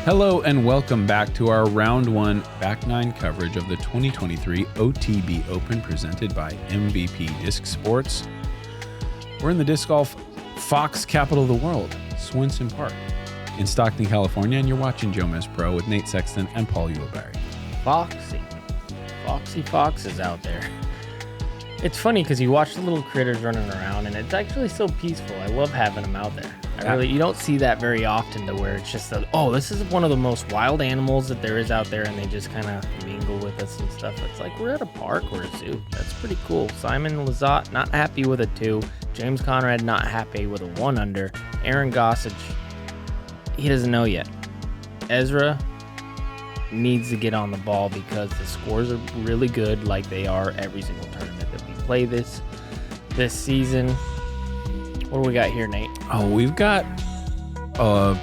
Hello and welcome back to our round one back nine coverage of the 2023 OTB Open presented by MVP Disc Sports. We're in the disc golf Fox capital of the world, Swenson Park in Stockton, California, and you're watching JomezPro with Nate Sexton and Paul Ulibarri. Foxy is out there. It's funny because you watch the little critters running around and it's actually so peaceful. I love having them out there. You don't see that very often to where it's just, this is one of the most wild animals that there is out there, and they just kind of mingle with us and stuff. It's like we're at a park or a zoo. That's pretty cool. Simon Lizotte, not happy with a 2. James Conrad, not happy with a 1 under. Aaron Gossage, he doesn't know yet. Ezra needs to get on the ball because the scores are really good, like they are every single tournament that we play this season. What do we got here, Nate? Oh, we've got a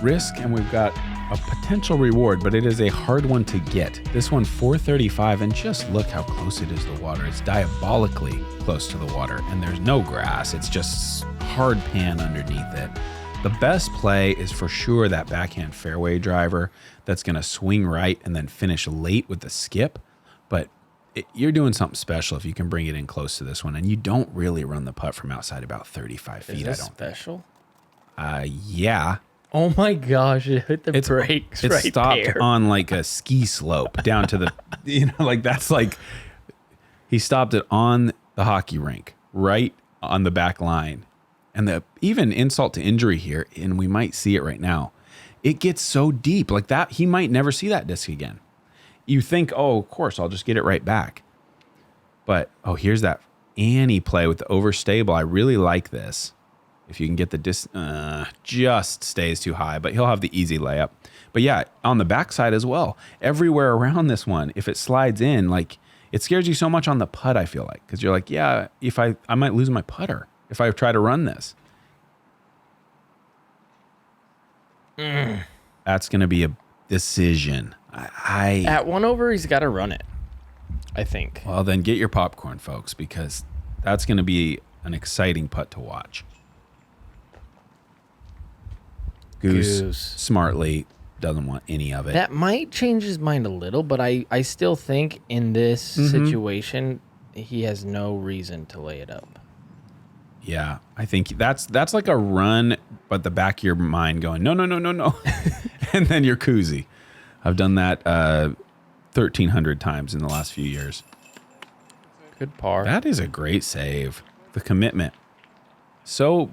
risk and we've got a potential reward, but it is a hard one to get. This one, 435, and just look how close it is to the water. It's diabolically close to the water, and there's no grass. It's just hard pan underneath it. The best play is for sure that backhand fairway driver that's going to swing right and then finish late with the skip, but you're doing something special if you can bring it in close to this one, and you don't really run the putt from outside about 35 feet. Is this special? Yeah. Oh my gosh! It hit the brakes right there. It stopped on like a ski slope down to the, that's like he stopped it on the hockey rink, right on the back line, and the even insult to injury here, and we might see it right now. It gets so deep like that he might never see that disc again. You think, oh, of course, I'll just get it right back. But, here's that Annie play with the overstable. I really like this. If you can get the disc, just stays too high, but he'll have the easy layup. But yeah, on the backside as well, everywhere around this one, if it slides in, like it scares you so much on the putt, I feel like, because you're like, yeah, if I might lose my putter if I try to run this. That's going to be a decision. At 1 over, he's got to run it, I think. Well, then get your popcorn, folks, because that's going to be an exciting putt to watch. Goose smartly doesn't want any of it. That might change his mind a little, but I still think in this situation, he has no reason to lay it up. Yeah, I think that's like a run, but the back of your mind going, no. And then you're koozie. I've done that 1,300 times in the last few years. Good par. That is a great save. The commitment. So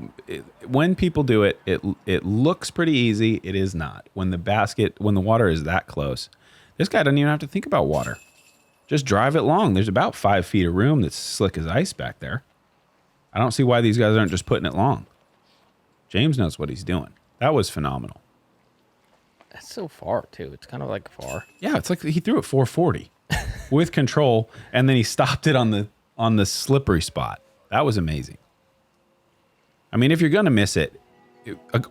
when people do it, it looks pretty easy. It is not. When the water is that close, this guy doesn't even have to think about water. Just drive it long. There's about 5 feet of room that's slick as ice back there. I don't see why these guys aren't just putting it long. James knows what he's doing. That was phenomenal. That's so far, too. It's kind of like far. Yeah, it's like he threw it 440 with control, and then he stopped it on the slippery spot. That was amazing. I mean, if you're going to miss it,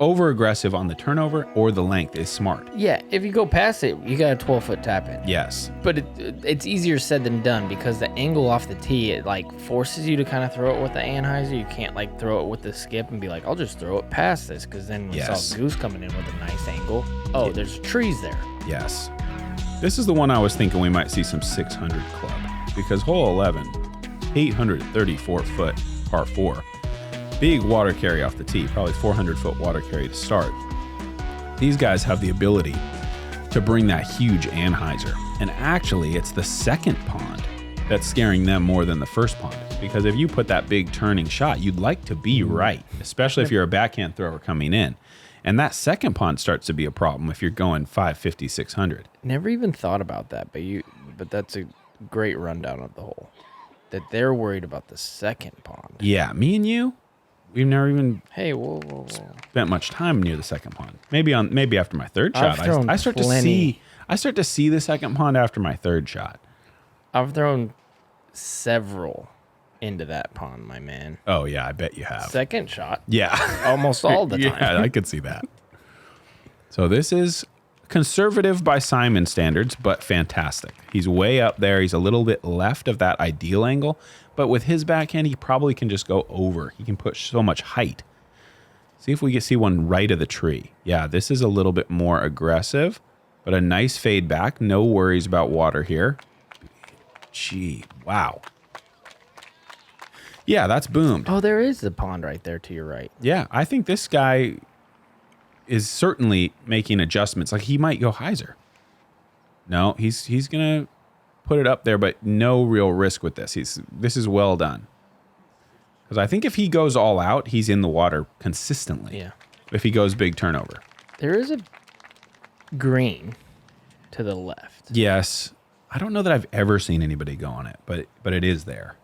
over-aggressive on the turnover or the length is smart. Yeah, if you go past it, you got a 12-foot tap in. Yes. But it's easier said than done because the angle off the tee, it like forces you to kind of throw it with the Anheuser. You can't like throw it with the skip and be like, I'll just throw it past this, because then we saw Goose coming in with a nice angle. Oh, there's trees there. Yes. This is the one I was thinking we might see some 600 club, because hole 11, 834-foot par 4. Big water carry off the tee, probably 400-foot water carry to start. These guys have the ability to bring that huge Anheuser. And actually, it's the second pond that's scaring them more than the first pond. Because if you put that big turning shot, you'd like to be right, especially if you're a backhand thrower coming in. And that second pond starts to be a problem if you're going 550, 600. Never even thought about that, but that's a great rundown of the hole. That they're worried about the second pond. Yeah, me and you. We've never even whoa. spent much time near the second pond. Maybe after my third shot. I start to see the second pond after my third shot. I've thrown several into that pond, my man. Oh yeah, I bet you have. Second shot. Yeah. Almost all the time. Yeah, I could see that. So this is conservative by Simon standards, but fantastic. He's way up there. He's a little bit left of that ideal angle, but with his backhand, he probably can just go over. He can put so much height. See if we can see one right of the tree. Yeah, this is a little bit more aggressive, but a nice fade back. No worries about water here. Gee, wow. Yeah, that's boomed. Oh, there is the pond right there to your right. Yeah, I think this guy is certainly making adjustments. Like, he might go hyzer. No, he's going to put it up there, but no real risk with this. This is well done. Because I think if he goes all out, he's in the water consistently. Yeah. If he goes big turnover. There is a green to the left. Yes. I don't know that I've ever seen anybody go on it, but it is there.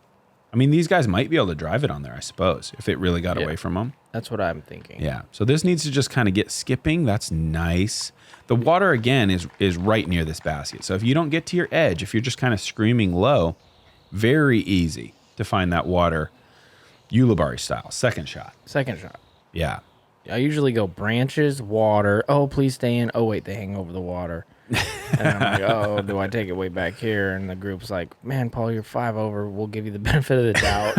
I mean, these guys might be able to drive it on there, I suppose, if it really got away from them. That's what I'm thinking. Yeah. So this needs to just kind of get skipping. That's nice. The water, again, is right near this basket. So if you don't get to your edge, if you're just kind of screaming low, very easy to find that water. Ulibarri style. Second shot. Second shot. Yeah. I usually go branches, water. Oh, please stay in. Oh, wait, they hang over the water. And I'm like, oh, do I take it way back here? And the group's like, man, Paul, you're 5 over. We'll give you the benefit of the doubt.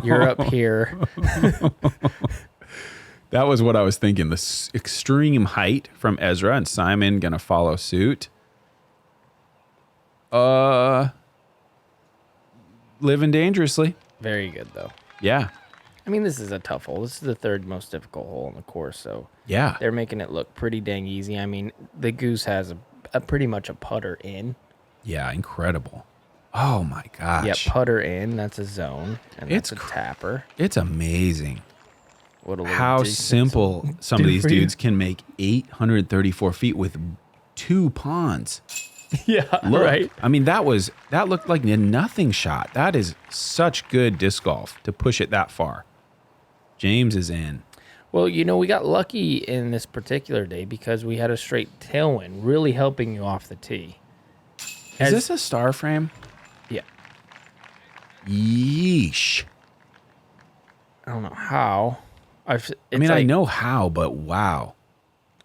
You're up here. That was what I was thinking. The extreme height from Ezra and Simon going to follow suit. Living dangerously. Very good, though. Yeah. I mean, this is a tough hole. This is the third most difficult hole in the course, so yeah, they're making it look pretty dang easy. I mean, the Goose has a pretty much a putter in. Yeah, incredible. Oh, my gosh. Yeah, putter in. That's a zone, and that's a tapper. It's amazing What a how simple some of these dudes can make 834 feet with 2 ponds. Yeah, Look, right. I mean, that looked like a nothing shot. That is such good disc golf to push it that far. James is in. Well, you know, we got lucky in this particular day because we had a straight tailwind, really helping you off the tee. Is this a star frame? Yeah. Yeesh. I don't know how. I know how, but wow.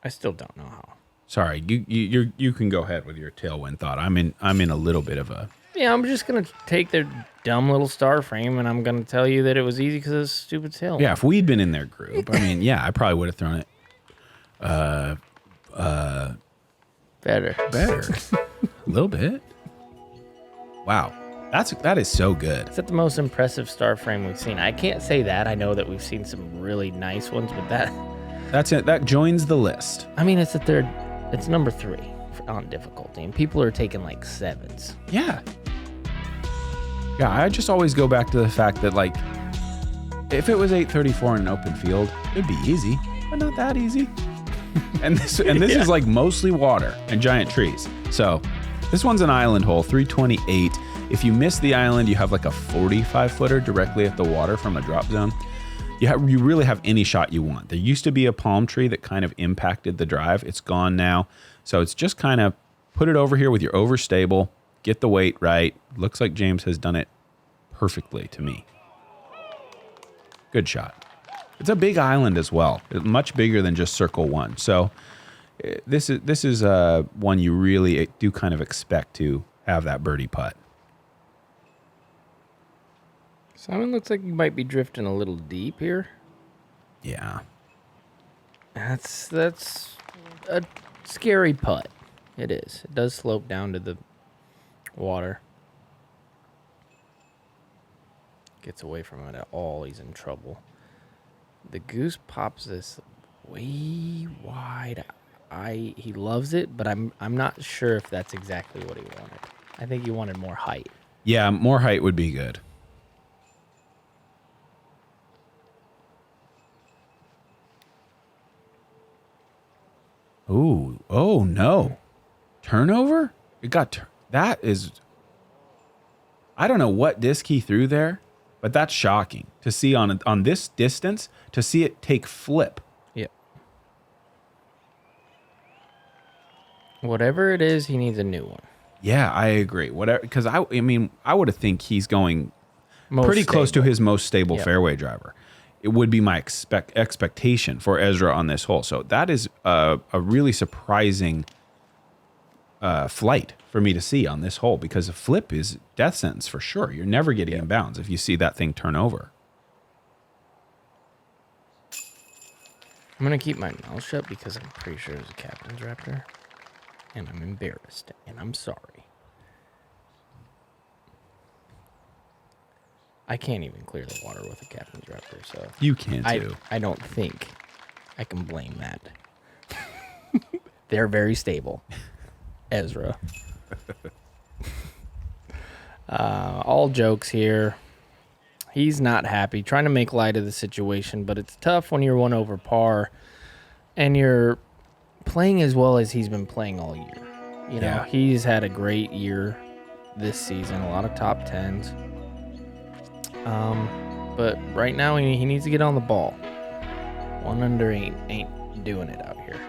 I still don't know how. Sorry, you can go ahead with your tailwind thought. I'm in a little bit of a. Yeah, I'm just gonna take their dumb little star frame, and I'm gonna tell you that it was easy because of the stupid tailwind. Yeah, if we'd been in their group, I mean, yeah, I probably would have thrown it. Better. A little bit. Wow, that is so good. Is that the most impressive star frame we've seen? I can't say that. I know that we've seen some really nice ones, but That's it. That joins the list. I mean, it's the third. It's number 3 on difficulty, and people are taking like 7s. Yeah. Yeah, I just always go back to the fact that, like, if it was 834 in an open field, it'd be easy, but not that easy. and this is like mostly water and giant trees. So this one's an island hole, 328. If you miss the island, you have like a 45-footer directly at the water from a drop zone. You really have any shot you want. There used to be a palm tree that kind of impacted the drive. It's gone now. So it's just kind of put it over here with your overstable, get the weight right. Looks like James has done it perfectly to me. Good shot. It's a big island as well. It's much bigger than just circle 1. So this is one you really do kind of expect to have that birdie putt. Simon looks like you might be drifting a little deep here. Yeah. That's a scary putt. It is. It does slope down to the water. Gets away from it at all. He's in trouble. The Goose pops this way wide. He loves it, but I'm not sure if that's exactly what he wanted. I think he wanted more height. Yeah, more height would be good. Ooh, oh no. Turnover? It got, that is, I don't know what disc he threw there, but that's shocking to see on this distance, to see it take flip. Yep. Whatever it is, he needs a new one. Yeah, I agree. Whatever, because I mean, I would have think he's going pretty close to his most stable fairway driver. It would be my expectation for Ezra on this hole. So that is a really surprising flight for me to see on this hole, because a flip is death sentence for sure. You're never getting in bounds if you see that thing turn over. I'm going to keep my mouth shut because I'm pretty sure it's a captain's raptor. And I'm embarrassed. And I'm sorry. I can't even clear the water with a captain's raptor, so... You can too. I don't think I can blame that. They're very stable. Ezra. All jokes here. He's not happy, trying to make light of the situation, but it's tough when you're 1 over par and you're playing as well as he's been playing all year. You know, he's had a great year this season, a lot of top 10s. But right now he needs to get on the ball. 1 under ain't doing it out here.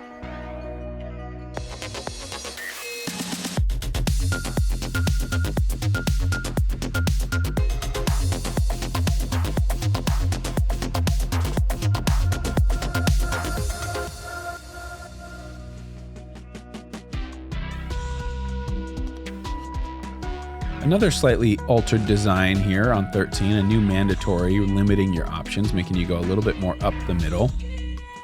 Another slightly altered design here on 13, a new mandatory limiting your options, making you go a little bit more up the middle.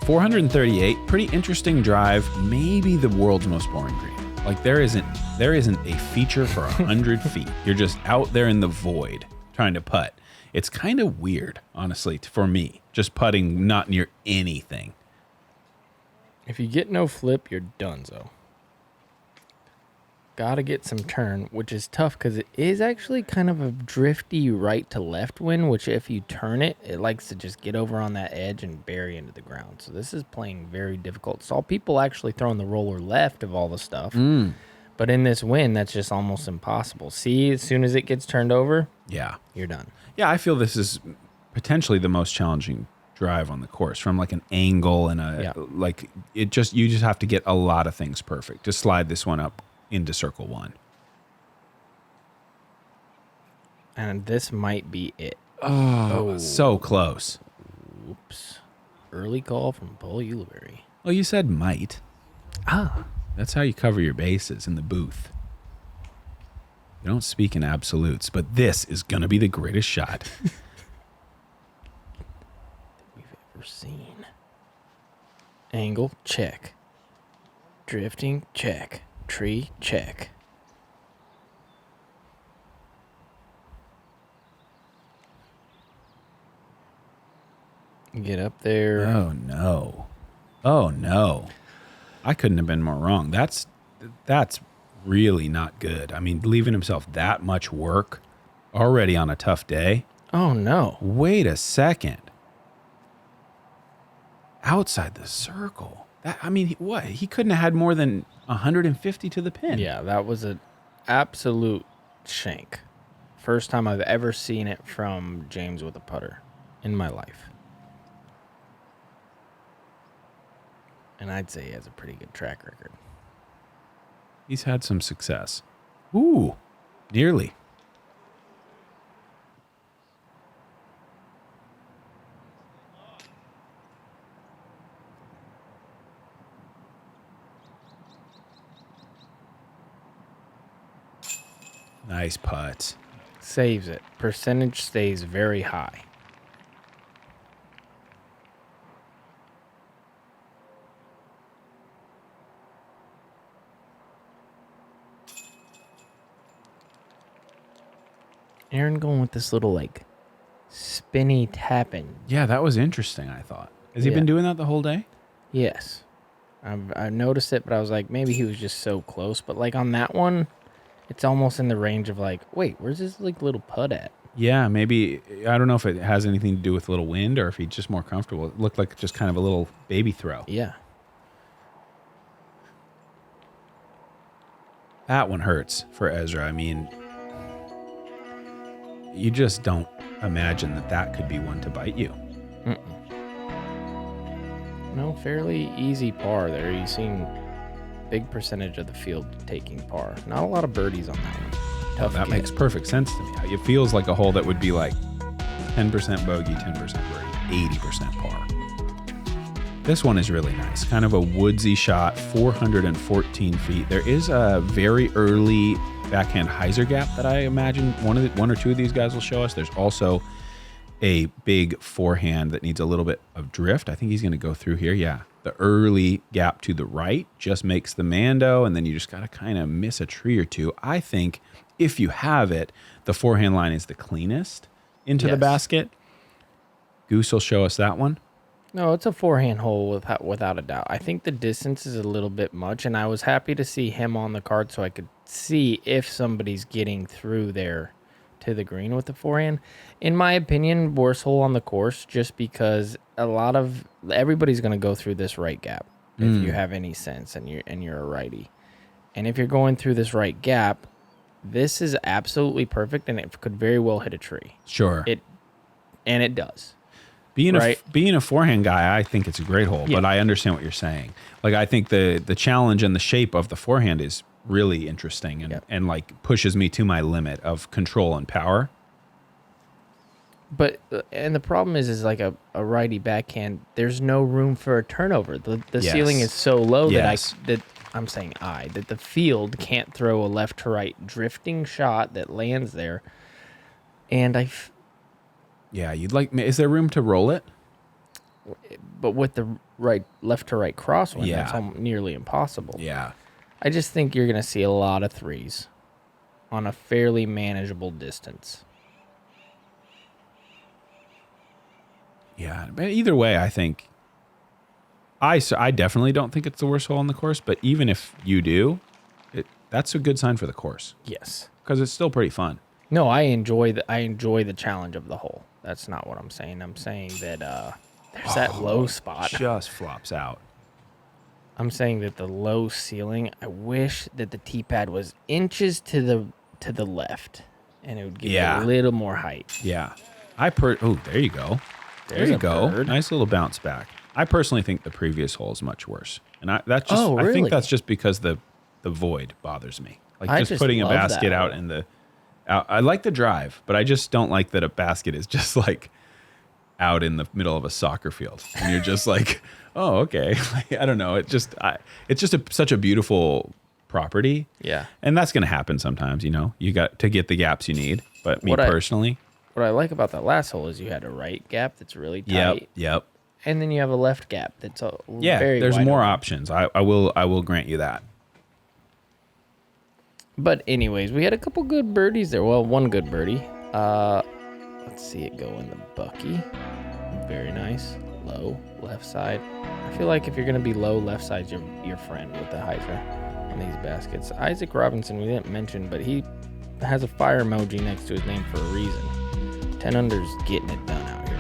438, pretty interesting drive, maybe the world's most boring green. Like there isn't a feature for 100 feet. You're just out there in the void trying to putt. It's kind of weird, honestly, for me, just putting not near anything. If you get no flip, you're donezo. Gotta get some turn, which is tough because it is actually kind of a drifty right to left wind, which if you turn it, it likes to just get over on that edge and bury into the ground. So this is playing very difficult. Saw people actually throwing the roller left of all the stuff. But in this wind, that's just almost impossible. See, as soon as it gets turned over, you're done. Yeah, I feel this is potentially the most challenging drive on the course from like an angle and like you just have to get a lot of things perfect to slide this one up into circle 1. And this might be it. Oh, so close. Oops. Early call from Paul Ulibarri. Well, you said might. Ah. That's how you cover your bases in the booth. You don't speak in absolutes, but this is going to be the greatest shot we've ever seen. Angle, check. Drifting, check. Tree, check. Get up there. Oh, no. Oh, no. I couldn't have been more wrong. That's really not good. I mean, leaving himself that much work already on a tough day. Oh, no. Wait a second. Outside the circle. I mean, what? He couldn't have had more than 150 to the pin. Yeah, that was an absolute shank. First time I've ever seen it from James with a putter in my life. And I'd say he has a pretty good track record. He's had some success. Ooh, nearly. Nice putt. Saves it. Percentage stays very high. Aaron going with this little like spinny tapping. Yeah, that was interesting, I thought. Has he been doing that the whole day? Yes. I've noticed it, but I was like, maybe he was just so close. But like on that one, it's almost in the range of like, wait, where's this like little putt at? Yeah, maybe. I don't know if it has anything to do with a little wind or if he's just more comfortable. It looked like just kind of a little baby throw. Yeah. That one hurts for Ezra. I mean, you just don't imagine that could be one to bite you. No, fairly easy par there. You've seen big percentage of the field taking par. Not a lot of birdies on that one. Tough that makes perfect sense to me. It feels like a hole that would be like 10% bogey, 10% birdie, 80% par. This one is really nice. Kind of a woodsy shot, 414 feet. There is a very early backhand hyzer gap that I imagine one or two of these guys will show us. There's also a big forehand that needs a little bit of drift. I think he's going to go through here. Yeah. The early gap to the right just makes the Mando, and then you just got to kind of miss a tree or two. I think if you have it, the forehand line is the cleanest into the basket. Goose will show us that one. No, it's a forehand hole without a doubt. I think the distance is a little bit much, and I was happy to see him on the card so I could see if somebody's getting through there to the green with the forehand. In my opinion, worst hole on the course, just because everybody's going to go through this right gap if you have any sense and you're a righty. And if you're going through this right gap, this is absolutely perfect, and it could very well hit a tree. Sure. It does. Being a forehand guy, I think it's a great hole, but I understand what you're saying. Like, I think the challenge and the shape of the forehand is really interesting and like pushes me to my limit of control and power. But and the problem is like a righty backhand, there's no room for a turnover. The ceiling is so low that the field can't throw a left to right drifting shot that lands there. And is there room to roll it? But with the left to right crosswind, that's nearly impossible. Yeah. I just think you're going to see a lot of threes on a fairly manageable distance. Yeah, but either way, I think I definitely don't think it's the worst hole on the course, but even if you do, that's a good sign for the course. Yes. Because it's still pretty fun. No, I enjoy the challenge of the hole. That's not what I'm saying. I'm saying that there's that low spot. Just flops out. I'm saying that the low ceiling, I wish that the tee pad was inches to the left, and it would give you a little more height. Yeah. Oh, there you go. There you go. Bird. Nice little bounce back. I personally think the previous hole is much worse. And I think that's just because the void bothers me. Like just putting a basket out in the I like the drive, but I just don't like that a basket is just like out in the middle of a soccer field. And you're just like, oh, okay. I don't know. It's just such a beautiful property. Yeah. And that's going to happen sometimes, You got to get the gaps you need. But personally, what I like about that last hole is you had a right gap that's really tight. Yep. And then you have a left gap that's very there's wide more open. options. I will grant you that. But anyways, we had a couple good birdies there. Well, one good birdie. Let's see it go in the bucky. Very nice. Low left side. I feel like if you're gonna be low left side's your friend with the hyzer on these baskets. Isaac Robinson we didn't mention, but he has a fire emoji next to his name for a reason. 10 under's getting it done out here.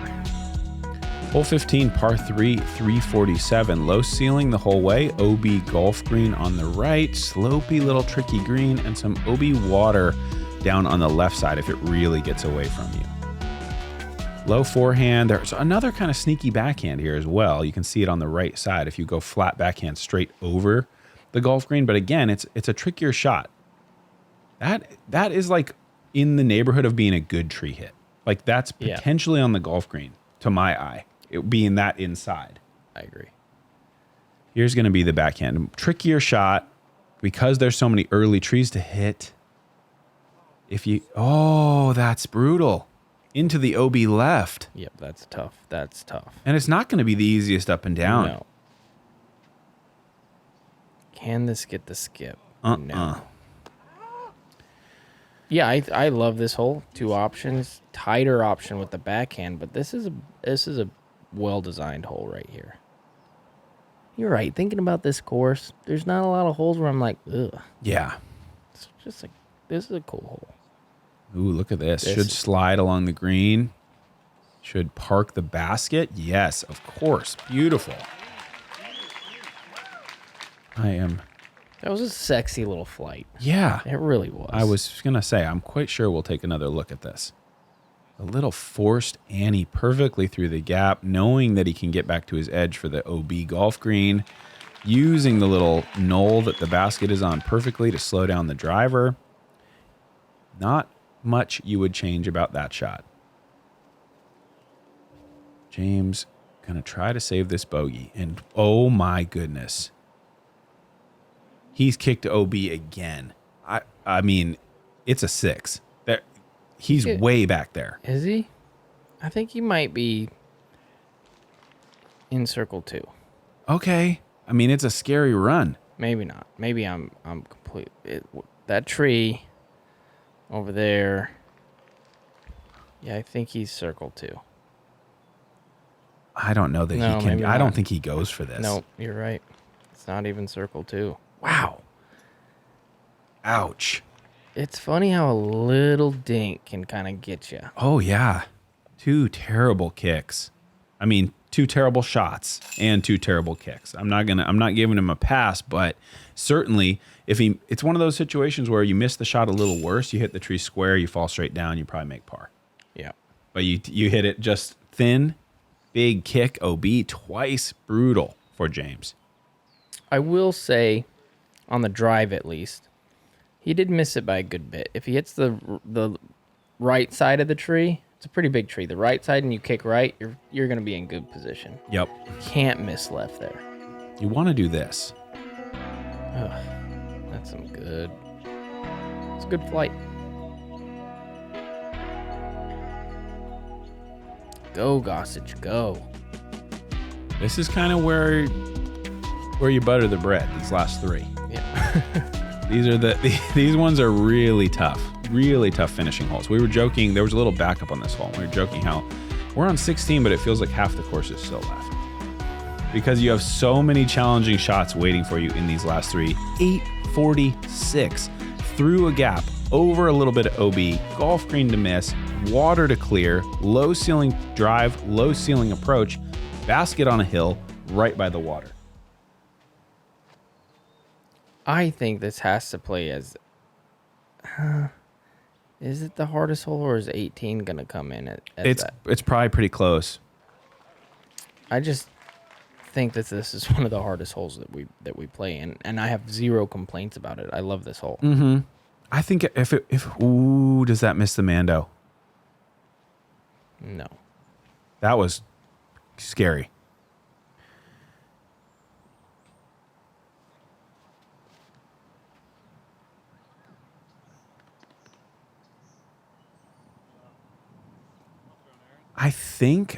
Hole 15, par 3, 347. Low ceiling the whole way. OB golf green on the right. Slopey little tricky green. And some OB water down on the left side if it really gets away from you. Low forehand. There's another kind of sneaky backhand here as well. You can see it on the right side if you go flat backhand straight over the golf green. But again, it's a trickier shot. That is like in the neighborhood of being a good tree hit. Like that's potentially on the golf green to my eye. It being that inside. I agree. Here's going to be the backhand. Trickier shot because there's so many early trees to hit. That's brutal. Into the OB left. Yep, that's tough. That's tough. And it's not going to be the easiest up and down. No. Can this get the skip? No. Yeah, I love this hole. 2 options. Tighter option with the backhand, but this is a well-designed hole right here. You're right. Thinking about this course, there's not a lot of holes where I'm like, ugh. Yeah. It's just like, this is a cool hole. Ooh, look at this. Should slide along the green. Should park the basket. Yes, of course. Beautiful. That was a sexy little flight. Yeah. It really was. I was going to say, I'm quite sure we'll take another look at this. A little forced Annie perfectly through the gap, knowing that he can get back to his edge for the OB golf green, using the little knoll that the basket is on perfectly to slow down the driver. Not much you would change about that shot. James going to try to save this bogey. And oh my goodness. He's kicked OB again. I mean, it's a 6. He's way back there. Is he? I think he might be in circle 2. Okay. I mean, it's a scary run. Maybe not. Maybe I'm complete. That tree over there. Yeah, I think he's circle 2. I don't know that No, he can. maybe I don't not. think he goes for this. Nope, you're right. It's not even circle 2. Wow. Ouch. It's funny how a little dink can kind of get you. Oh, yeah. 2 terrible kicks. I mean, 2 terrible shots and 2 terrible kicks. I'm not giving him a pass, but certainly it's one of those situations where you miss the shot a little worse, you hit the tree square, you fall straight down, you probably make par. Yeah. But you hit it just thin, big kick, OB twice, brutal for James. I will say, on the drive at least, he did miss it by a good bit. If he hits the right side of the tree, it's a pretty big tree. The right side, and you kick right, you're going to be in good position. Yep. Can't miss left there. You want to do this. Ugh, that's some good. It's a good flight. Go, Gossage, go. This is kind of where you butter the bread. These last 3. Yeah. These ones are really tough finishing holes. We were joking. There was a little backup on this hole. We were joking how we're on 16, but it feels like half the course is still left because you have so many challenging shots waiting for you in these last 3. 846 through a gap, over a little bit of OB, golf green to miss, water to clear, low ceiling drive, low ceiling approach, basket on a hill, right by the water. I think this has to play as... is it the hardest hole, or is 18 going to come in as that? It's probably pretty close. I just think that this is one of the hardest holes that we play in, and I have zero complaints about it. I love this hole. Mm-hmm. I think ooh, does that miss the Mando? No. That was scary.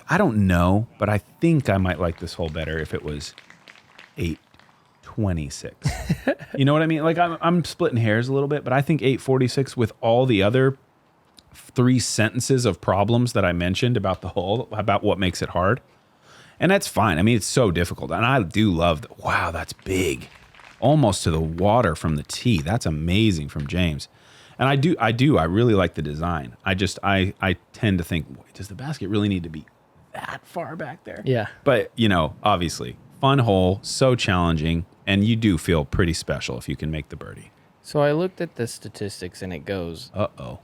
I don't know, but I think I might like this hole better if it was 826. You know what I mean? Like I'm splitting hairs a little bit, but I think 846 with all the other 3 sentences of problems that I mentioned about the hole, about what makes it hard. And that's fine. I mean, it's so difficult. And I do love wow, that's big. Almost to the water from the tee. That's amazing from James. And I really like the design. I tend to think, does the basket really need to be that far back there? Yeah. But, obviously, fun hole, so challenging, and you do feel pretty special if you can make the birdie. So I looked at the statistics, and it goes, Uh-oh.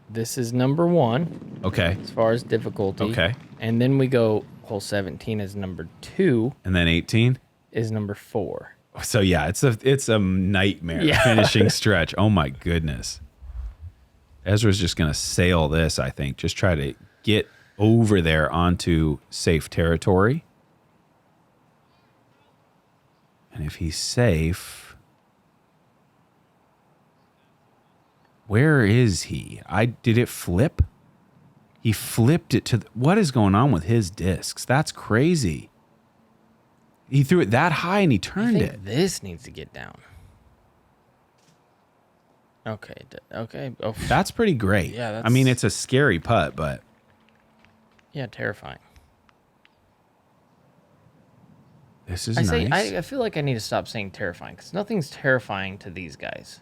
this is number 1. Okay. As far as difficulty. Okay. And then we go, hole 17 is number 2. And then 18? Is number 4. So, yeah, it's a nightmare finishing stretch. Oh, my goodness. Ezra's just going to sail this, I think. Just try to get over there onto safe territory. And if he's safe, where is he? Did it flip? He flipped it to what is going on with his discs? That's crazy. He threw it that high and he turned it. This needs to get down. Okay. Oh, that's pretty great. Yeah, I mean, it's a scary putt, but yeah, terrifying. This is nice. I feel like I need to stop saying terrifying, because nothing's terrifying to these guys.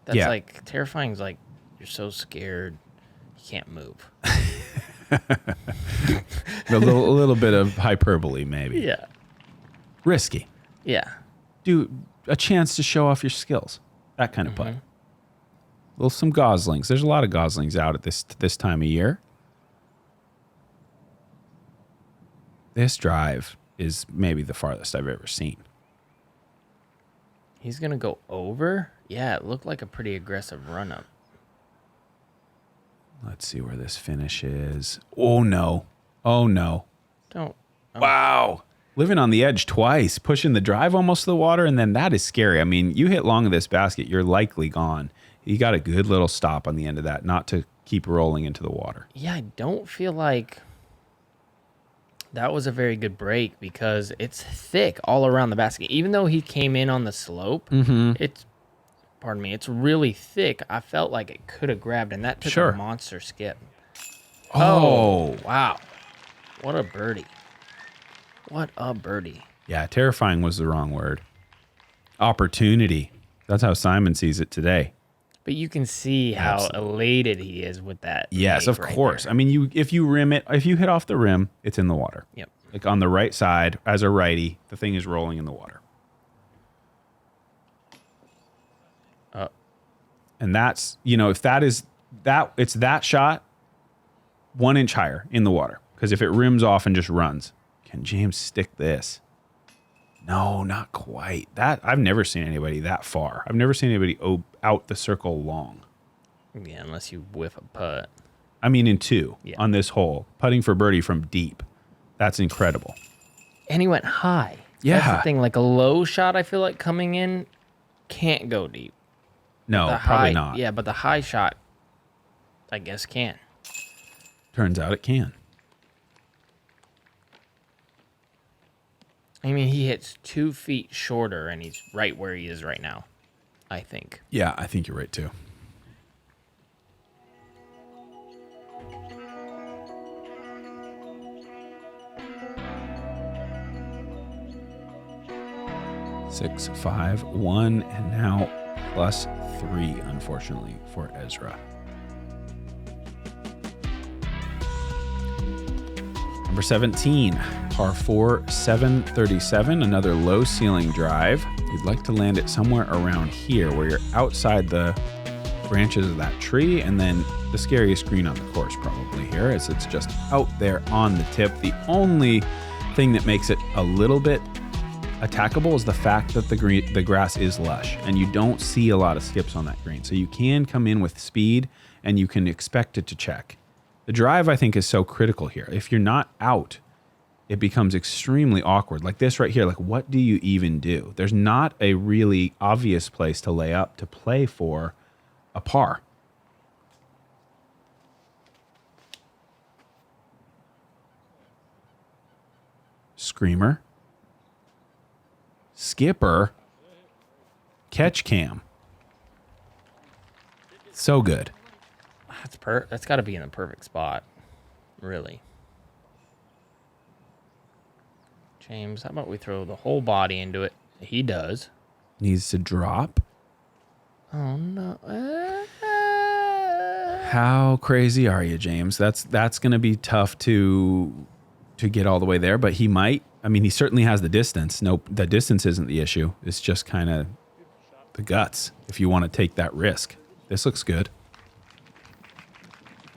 That's like terrifying is like you're so scared you can't move. a little bit of hyperbole, maybe. Yeah. Risky. Yeah. Do a chance to show off your skills. That kind of putt. Well, some goslings. There's a lot of goslings out at this time of year. This drive is maybe the farthest I've ever seen. He's going to go over? Yeah, it looked like a pretty aggressive run-up. Let's see where this finish is. Oh, no. Oh, no. Don't. Wow. Living on the edge twice, pushing the drive almost to the water, and then that is scary. I mean, you hit long of this basket, you're likely gone. You got a good little stop on the end of that, not to keep rolling into the water. Yeah, I don't feel like That was a very good break because it's thick all around the basket. Even though he came in on the slope, it's really thick. I felt like it could have grabbed, and that took a monster skip. Oh, wow. What a birdie. What a birdie. Yeah, terrifying was the wrong word. Opportunity. That's how Simon sees it today. But you can see how elated he is with that. Yes, of course. I mean, if you hit off the rim, it's in the water. Yep. Like on the right side, as a righty, the thing is rolling in the water. And that's, if that is that, it's that shot 1 inch higher in the water. Because if it rims off and just runs, can James stick this? No, not quite. I've never seen anybody that far. I've never seen anybody out the circle long. Yeah, unless you whiff a putt. I mean, in 2 on this hole, putting for birdie from deep. That's incredible. And he went high. Yeah. That's the thing. Like a low shot, I feel like coming in can't go deep. No, probably not. Yeah, but the high shot, I guess, can. Turns out it can. I mean, he hits 2 feet shorter, and he's right where he is right now, I think. Yeah, I think you're right, too. Six, 5, 1, and now +3, unfortunately, for Ezra. Number 17, par 4, 737, another low ceiling drive. You'd like to land it somewhere around here where you're outside the branches of that tree, and then the scariest green on the course probably here, as it's just out there on the tip. The only thing that makes it a little bit attackable is the fact that the grass is lush, and you don't see a lot of skips on that green. So you can come in with speed, and you can expect it to check. The drive, I think, is so critical here. If you're not out, it becomes extremely awkward. Like this right here, like what do you even do? There's not a really obvious place to lay up to play for a par. Screamer. Skipper. Catch cam. So good. That's got to be in the perfect spot, really. James, how about we throw the whole body into it? He does. Needs to drop. Oh no! How crazy are you, James? That's going to be tough to get all the way there, but he might. I mean, he certainly has the distance. No, the distance isn't the issue. It's just kind of the guts if you want to take that risk. This looks good.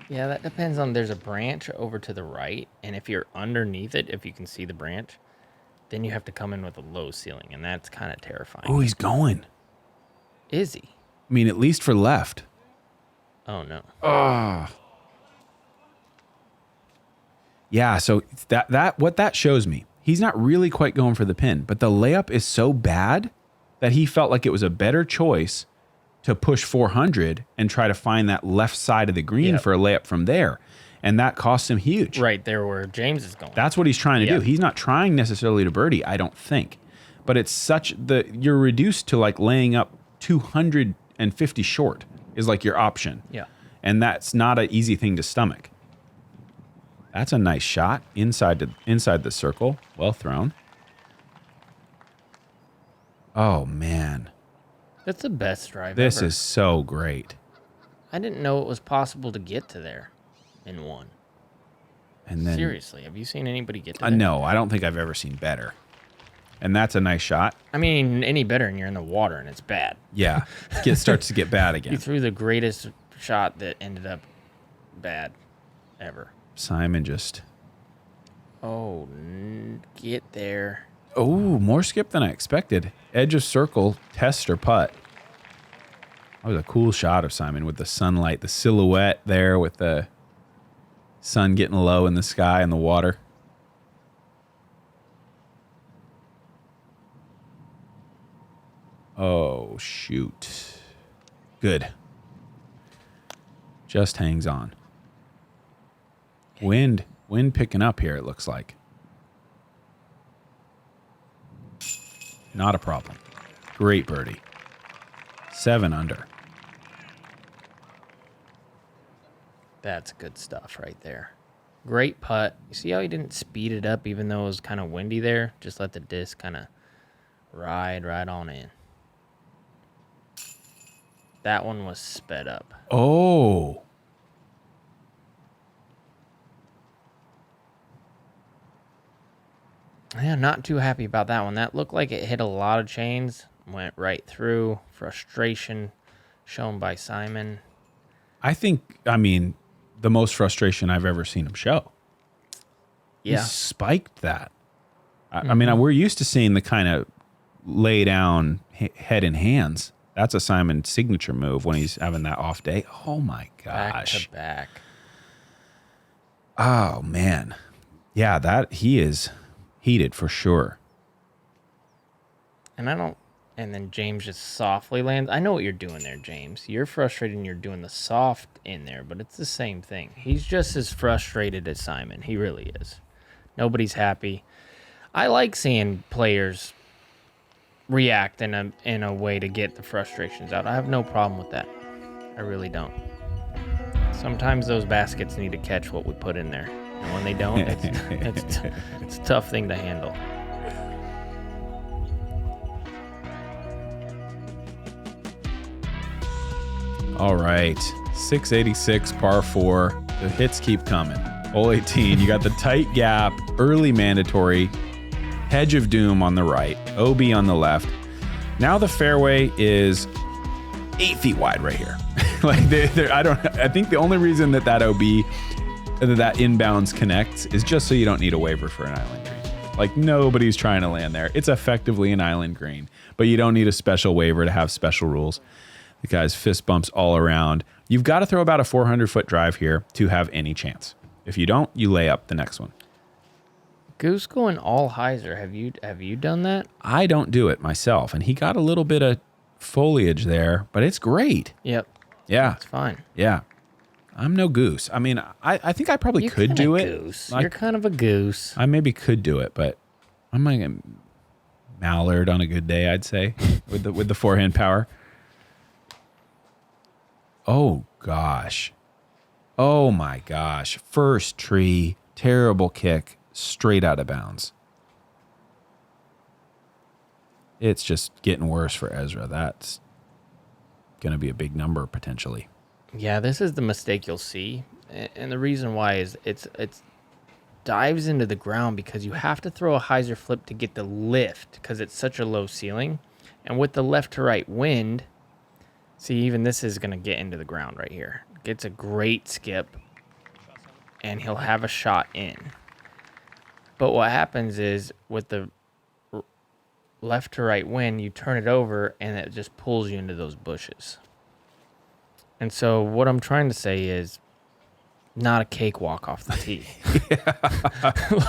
Yeah, that depends on. There's a branch over to the right, and if you're underneath it, if you can see the branch, then you have to come in with a low ceiling, and that's kind of terrifying. Oh, he's going. Is he? I mean, at least for left. Oh no. Yeah, so that what that shows me, he's not really quite going for the pin, but the layup is so bad that he felt like it was a better choice to push 400 and try to find that left side of the green for a layup from there. And that cost him huge. Right there where James is going. That's what he's trying to do. He's not trying necessarily to birdie, I don't think. But it's you're reduced to like laying up 250 short is like your option. Yeah. And that's not an easy thing to stomach. That's a nice shot inside the circle. Well thrown. Oh, man. That's the best drive This ever. is so great. I didn't know it was possible to get to there in one. And then Seriously, have you seen anybody get to there? No, I don't think I've ever seen better. And that's a nice shot. I mean, any better and you're in the water and it's bad. Yeah. It starts to get bad again. You threw the greatest shot that ended up bad ever. Simon just... Oh, get there. Oh, more skip than I expected. Edge of circle, test or putt. That was a cool shot of Simon with the sunlight, the silhouette there with the sun getting low in the sky and the water. Oh, shoot. Good. Just hangs on. Wind picking up here, it looks like. Not a problem. Great birdie. 7 under. That's good stuff right there. Great putt. You see how he didn't speed it up even though it was kind of windy there? Just let the disc kind of ride right on in. That one was sped up. Oh. Yeah, not too happy about that one. That looked like it hit a lot of chains. Went right through. Frustration shown by Simon. I mean, the most frustration I've ever seen him show. Yeah. He spiked that. I mean, we're used to seeing the kind of lay down head and hands. That's a Simon signature move when he's having that off day. Oh, my gosh. Back to back. Oh, man. Yeah, he is heated for sure. And then James just softly lands. I know what you're doing there, James. You're frustrated and you're doing the soft in there, but it's the same thing. He's just as frustrated as Simon. He really is. Nobody's happy. I like seeing players react in a way to get the frustrations out. I have no problem with that. I really don't. Sometimes those baskets need to catch what we put in there. And when they don't, it's a tough thing to handle. All right, 686 par 4. The hits keep coming. Hole 18, you got the tight gap, early mandatory, hedge of doom on the right, OB on the left. Now the fairway is 8 feet wide right here. I think the only reason that OB, that inbounds connects is just so you don't need a waiver for an island green. Like nobody's trying to land there. It's effectively an island green, but you don't need a special waiver to have special rules. The guy's fist bumps all around. You've got to throw about a 400-foot drive here to have any chance. If you don't, you lay up the next one. Goose going all hyzer. Have you done that? I don't do it myself, and he got a little bit of foliage there, but it's great. Yep. Yeah. It's fine. Yeah. I'm no goose. I mean, I think I probably could do it. Goose. You're kind of a goose. I maybe could do it, but I'm like a mallard on a good day, I'd say, with the forehand power. Oh, gosh. Oh, my gosh. First tree, terrible kick, straight out of bounds. It's just getting worse for Ezra. That's going to be a big number, potentially. Yeah, this is the mistake you'll see. And the reason why is it's dives into the ground because you have to throw a hyzer flip to get the lift because it's such a low ceiling. And with the left to right wind... See, even this is going to get into the ground right here. Gets a great skip, and he'll have a shot in. But what happens is, with the left to right wind, you turn it over, and it just pulls you into those bushes. And so what I'm trying to say is, not a cakewalk off the tee.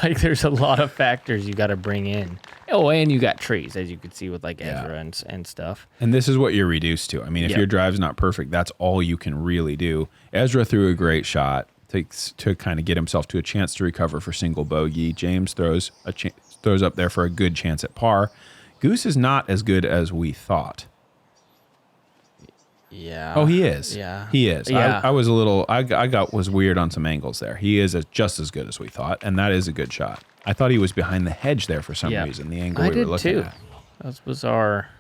Like, there's a lot of factors you got to bring in. Oh, and you got trees, as you could see with like Ezra and stuff. And this is what you're reduced to. I mean, if your drive's not perfect, that's all you can really do. Ezra threw a great shot to kind of get himself to a chance to recover for single bogey. James throws up there for a good chance at par. Goose is not as good as we thought. Yeah. Oh, he is. Yeah. He is. Yeah. I was a little, was weird on some angles there. He is just as good as we thought, and that is a good shot. I thought he was behind the hedge there for some reason, the angle we were looking at. That was bizarre.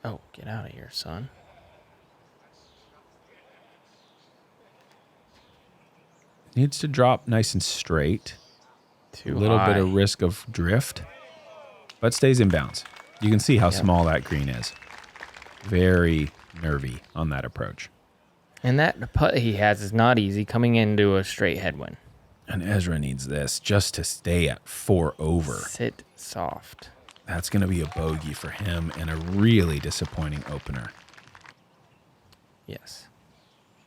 Oh, get out of here, son. Needs to drop nice and straight. Too a little high. bit of risk of drift, but stays in bounds. You can see how small that green is. Very nervy on that approach. And that putt he has is not easy coming into a straight headwind. And Ezra needs this just to stay at 4 over. Sit soft. That's going to be a bogey for him and a really disappointing opener. Yes.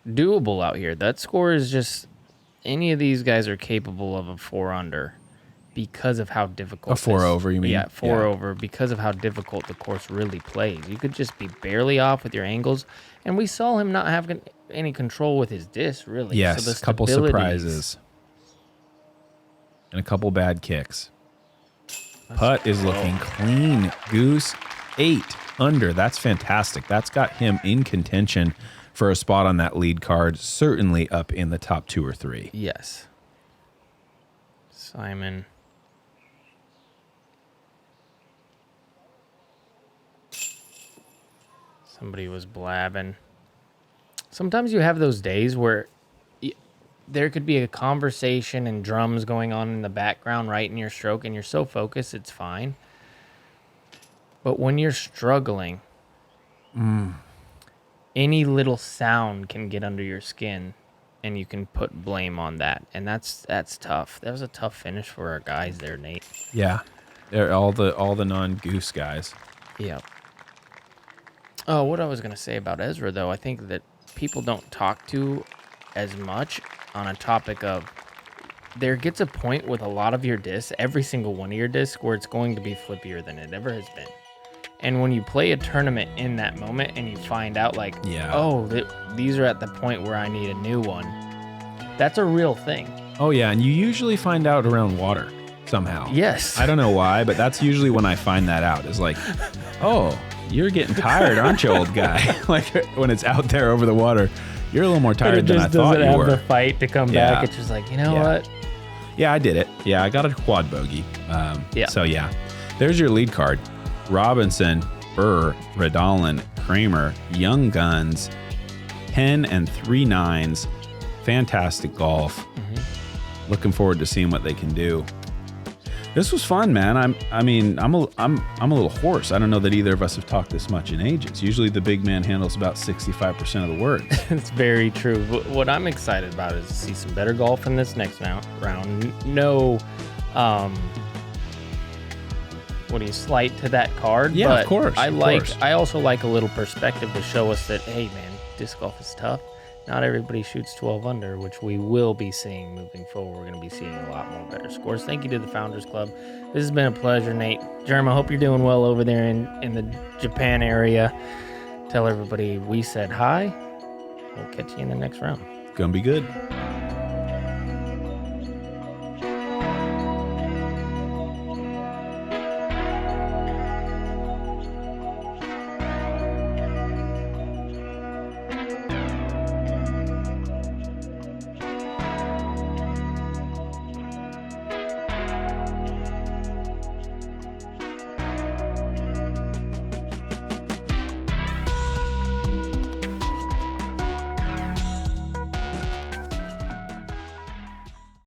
Doable out here. That score is just... Any of these guys are capable of a 4 under because of how difficult... A 4 over, you mean? Yeah, 4 over because of how difficult the course really plays. You could just be barely off with your angles. And we saw him not having any control with his disc, really. Yes, so a couple surprises. And a couple bad kicks. Putt is looking clean. Goose 8 under. That's fantastic. That's got him in contention for a spot on that lead card, certainly up in the top 2 or 3. Yes. Simon. Somebody was blabbing. Sometimes you have those days where there could be a conversation and drums going on in the background right in your stroke, and you're so focused, it's fine. But when you're struggling, any little sound can get under your skin, and you can put blame on that. And that's tough. That was a tough finish for our guys there, Nate. Yeah. They're all the non-goose guys. Yeah. Oh, what I was going to say about Ezra, though, I think that people don't talk to as much on a topic of there gets a point with a lot of your discs, every single one of your discs, where it's going to be flippier than it ever has been. And when you play a tournament in that moment and you find out like, these are at the point where I need a new one, that's a real thing. Oh, yeah, and you usually find out around water somehow. Yes. I don't know why, but that's usually when I find that out. Is like, oh, you're getting tired, aren't you, old guy? Like when it's out there over the water, you're a little more tired than I thought you were. It just doesn't have the fight to come back. It's just like, you know what? Yeah, I did it. Yeah, I got a quad bogey. So, yeah, there's your lead card. Robinson, Burr, Radalin, Kramer, Young Guns, 10 and 3 9s. Fantastic golf. Looking forward to seeing what they can do. This was fun, man. I'm a little hoarse. I don't know that either of us have talked this much in ages. Usually the big man handles about 65% of the words. It's very true. What I'm excited about is to see some better golf in this next round. No, slight to that card. Yeah, but of course. I also like a little perspective to show us that, hey, man, disc golf is tough. Not everybody shoots 12 under, which we will be seeing moving forward. We're going to be seeing a lot more better scores. Thank you to the Founders Club. This has been a pleasure, Nate. Jerm, I hope you're doing well over there in the Japan area. Tell everybody we said hi. We'll catch you in the next round. Gonna be good.